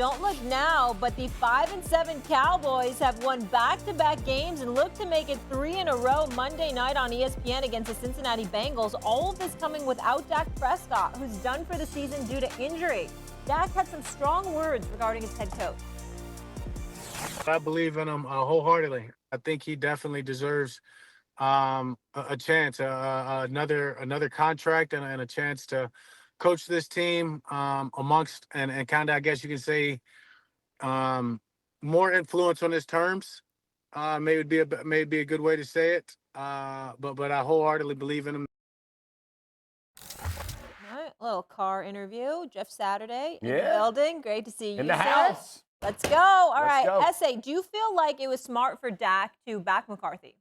don't look now, but the 5-7 Cowboys have won back-to-back games and look to make it 3 in a row Monday night on ESPN against the Cincinnati Bengals. All of this coming without Dak Prescott, who's done for the season due to injury. Dak had some strong words regarding his head coach. I believe in him wholeheartedly. I think he definitely deserves a chance, another contract, and a chance to coach this team amongst and kind of, I guess you can say, more influence on his terms. Maybe a good way to say it. But I wholeheartedly believe in him. All right, little car interview. Jeff Saturday in the Yeah. building. Great to see you, In the sir. house. Let's go. All Let's right, go. Essay, do you feel like it was smart for Dak to back McCarthy?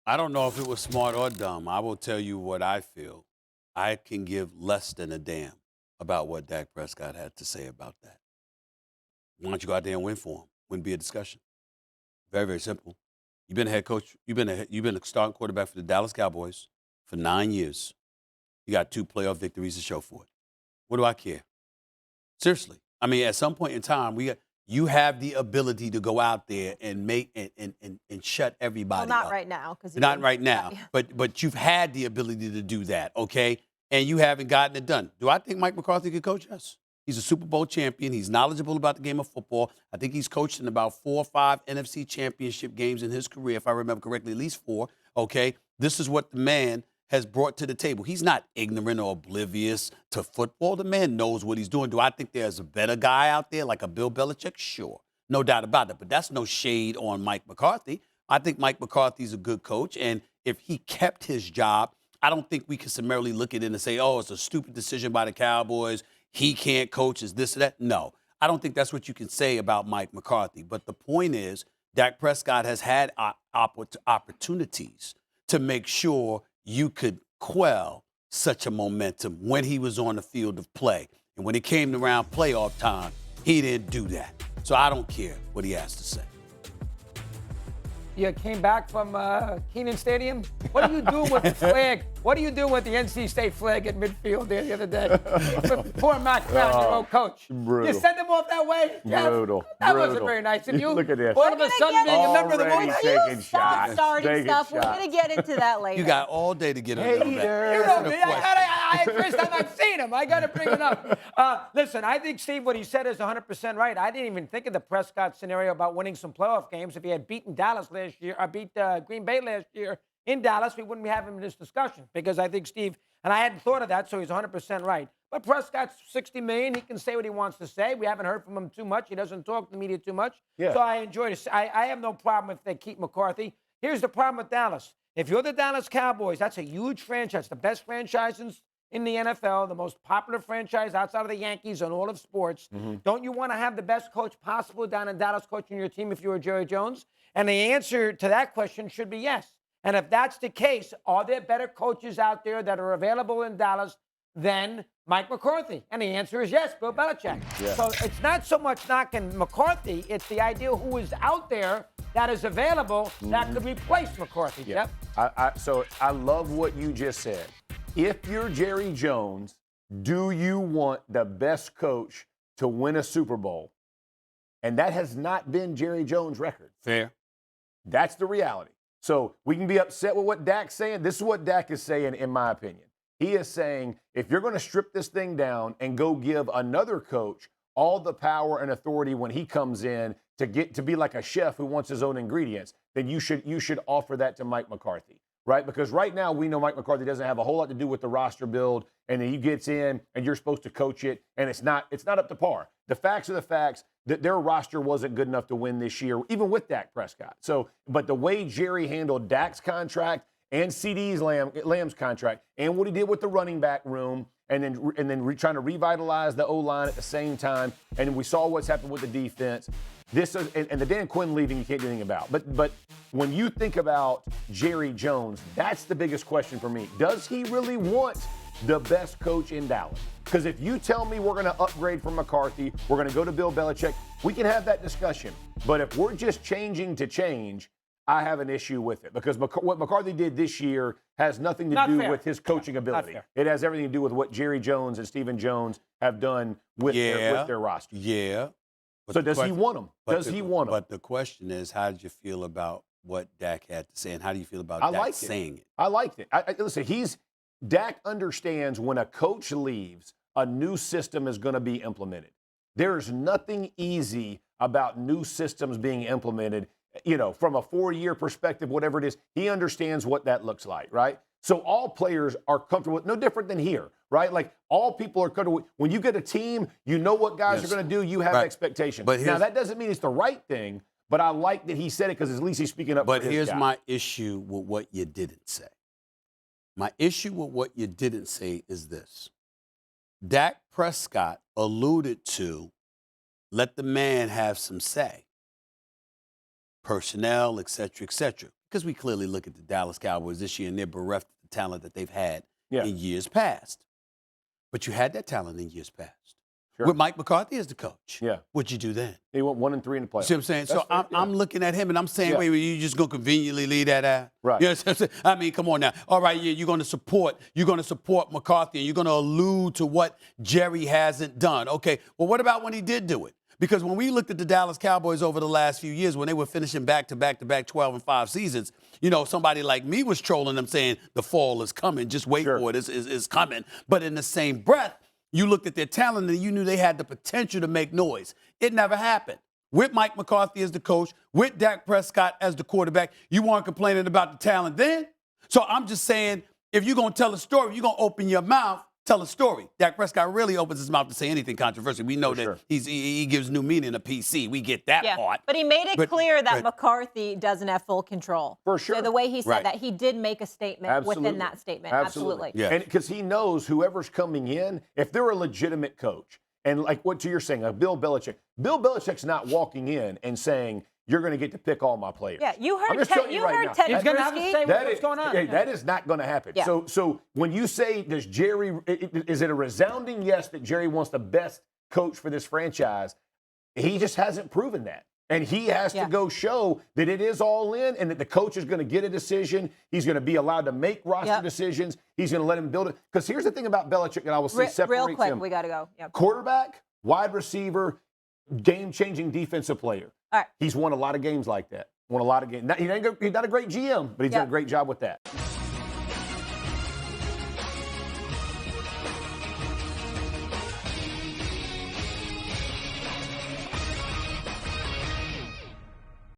I don't know if it was smart or dumb. I will tell you what I feel. I can give less than a damn about what Dak Prescott had to say about that. Why don't you go out there and win for him? Wouldn't be a discussion. Very, very simple. You've been a head coach. You've been a starting quarterback for the Dallas Cowboys for 9 years. You got 2 playoff victories to show for it. What do I care? Seriously. I mean, at some point in time, you have the ability to go out there and make and shut everybody up. Well, not right now. Not right now. But you've had the ability to do that, okay? And you haven't gotten it done. Do I think Mike McCarthy could coach? Yes. He's a Super Bowl champion. He's knowledgeable about the game of football. I think he's coached in about 4 or 5 NFC championship games in his career, if I remember correctly, at least 4, okay? This is what the man has brought to the table. He's not ignorant or oblivious to football. The man knows what he's doing. Do I think there's a better guy out there like a Bill Belichick? Sure. No doubt about it. But that's no shade on Mike McCarthy. I think Mike McCarthy's a good coach. And if he kept his job, I don't think we can summarily look at it and say, oh, it's a stupid decision by the Cowboys. He can't coach, is this or that. No, I don't think that's what you can say about Mike McCarthy. But the point is, Dak Prescott has had opportunities to make sure you could quell such a momentum when he was on the field of play. And when it came around playoff time, he didn't do that. So I don't care what he has to say. You came back from Kenan Stadium. What do you do with the flag? What do you do with the NC State flag at midfield there the other day? Poor Mac Brown, your old coach. Brutal. You sent him off that way? Jeff? Brutal. That wasn't very nice of you. Look at this. All of a sudden being a member of the Already voice. taking Stop shots. starting Taking stuff. We're shots. going to get into that later. You got all day to get under that. You know me. First time I've seen him. I got to bring it up. Listen, I think, Steve, what he said is 100% right. I didn't even think of the Prescott scenario about winning some playoff games. If he had beaten Dallas last year, or beat Green Bay last year in Dallas, we wouldn't be having this discussion. Because I think Steve, and I hadn't thought of that, so he's 100% right. But Prescott's $60 million. He can say what he wants to say. We haven't heard from him too much. He doesn't talk to the media too much. Yeah. So I enjoy this. I have no problem if they keep McCarthy. Here's the problem with Dallas. If you're the Dallas Cowboys, that's a huge franchise, the best franchise in the NFL, the most popular franchise outside of the Yankees in all of sports. Mm-hmm. Don't you want to have the best coach possible down in Dallas coaching your team if you were Jerry Jones? And the answer to that question should be yes. And if that's the case, are there better coaches out there that are available in Dallas than Mike McCarthy? And the answer is yes, Bill Belichick. Yeah. So it's not so much knocking McCarthy, it's the idea who is out there that is available that could replace McCarthy. Yeah. Yep. So I love what you just said. If you're Jerry Jones, do you want the best coach to win a Super Bowl? And that has not been Jerry Jones' record. Fair. That's the reality. So we can be upset with what Dak's saying. This is what Dak is saying, in my opinion. He is saying, if you're going to strip this thing down and go give another coach all the power and authority when he comes in to get to be like a chef who wants his own ingredients, then you should offer that to Mike McCarthy, right? Because right now we know Mike McCarthy doesn't have a whole lot to do with the roster build, and then he gets in and you're supposed to coach it, and it's not up to par. The facts are the facts. That their roster wasn't good enough to win this year, even with Dak Prescott. So, but the way Jerry handled Dak's contract and CeeDee Lamb's contract, and what he did with the running back room, and then trying to revitalize the O-line at the same time, and we saw what's happened with the defense. This is, and the Dan Quinn leaving, you can't do anything about. But when you think about Jerry Jones, that's the biggest question for me. Does he really want the best coach in Dallas? Because if you tell me we're going to upgrade from McCarthy, we're going to go to Bill Belichick, we can have that discussion. But if we're just changing to change, I have an issue with it because what McCarthy did this year has nothing to Not do fair. with his coaching ability. fair. It has everything to do with what Jerry Jones and Stephen Jones have done with their roster. Yeah. But So the does he question- want them? Does he want them? But the question is, how did you feel about what Dak had to say, and how do you feel about I Dak liked it. saying it? I liked it. Listen, Dak understands when a coach leaves, a new system is going to be implemented. There's nothing easy about new systems being implemented, from a 4-year perspective, whatever it is. He understands what that looks like, right? So all players are comfortable with, no different than here, right? Like all people are comfortable with, when you get a team, you know what guys are going to do, you have expectations. But now, that doesn't mean it's the right thing, but I like that he said it because at least he's speaking up But for his here's guy. my issue with what you didn't say. My issue with what you didn't say is this. Dak Prescott alluded to let the man have some say. Personnel, et cetera, because we clearly look at the Dallas Cowboys this year and they're bereft of the talent that they've had in years past. But you had that talent in years past. Sure. With Mike McCarthy as the coach. Yeah. What'd you do then? They went 1-3 in the playoffs. See what I'm saying? That's So fair, I'm looking at him and I'm saying, wait, you just gonna conveniently leave that out? Right. You know what I'm saying? I mean, come on now. All right, you're gonna support McCarthy and you're gonna allude to what Jerry hasn't done. Okay, well, what about when he did do it? Because when we looked at the Dallas Cowboys over the last few years, when they were finishing back-to-back 12-5 seasons, somebody like me was trolling them saying the fall is coming. Just wait for it. It's coming. But in the same breath, you looked at their talent and you knew they had the potential to make noise. It never happened. With Mike McCarthy as the coach, with Dak Prescott as the quarterback, you weren't complaining about the talent then. So I'm just saying, if you're going to tell a story, you're going to open your mouth, tell a story. Dak Prescott really opens his mouth to say anything controversial. We know that he gives new meaning to PC. We get that part. But he made it clear that McCarthy doesn't have full control. For sure. So the way he said that, he did make a statement within that statement. Absolutely. Yeah. And because he knows whoever's coming in, if they're a legitimate coach, and like what you're saying, like Bill Belichick's not walking in and saying, you're going to get to pick all my players. Yeah, you heard Ted Ted He's going to have to say what's going on. That is not going to happen. Yeah. So when you say, is it a resounding yes that Jerry wants the best coach for this franchise? He just hasn't proven that. And he has to go show that it is all in and that the coach is going to get a decision. He's going to be allowed to make roster decisions. He's going to let him build it. Because here's the thing about Belichick, and I will say separates real quick, him. we got to go. Yep. Quarterback, wide receiver, game-changing defensive player. All right. He's won a lot of games like that. He's not a great GM, but he's done a great job with that.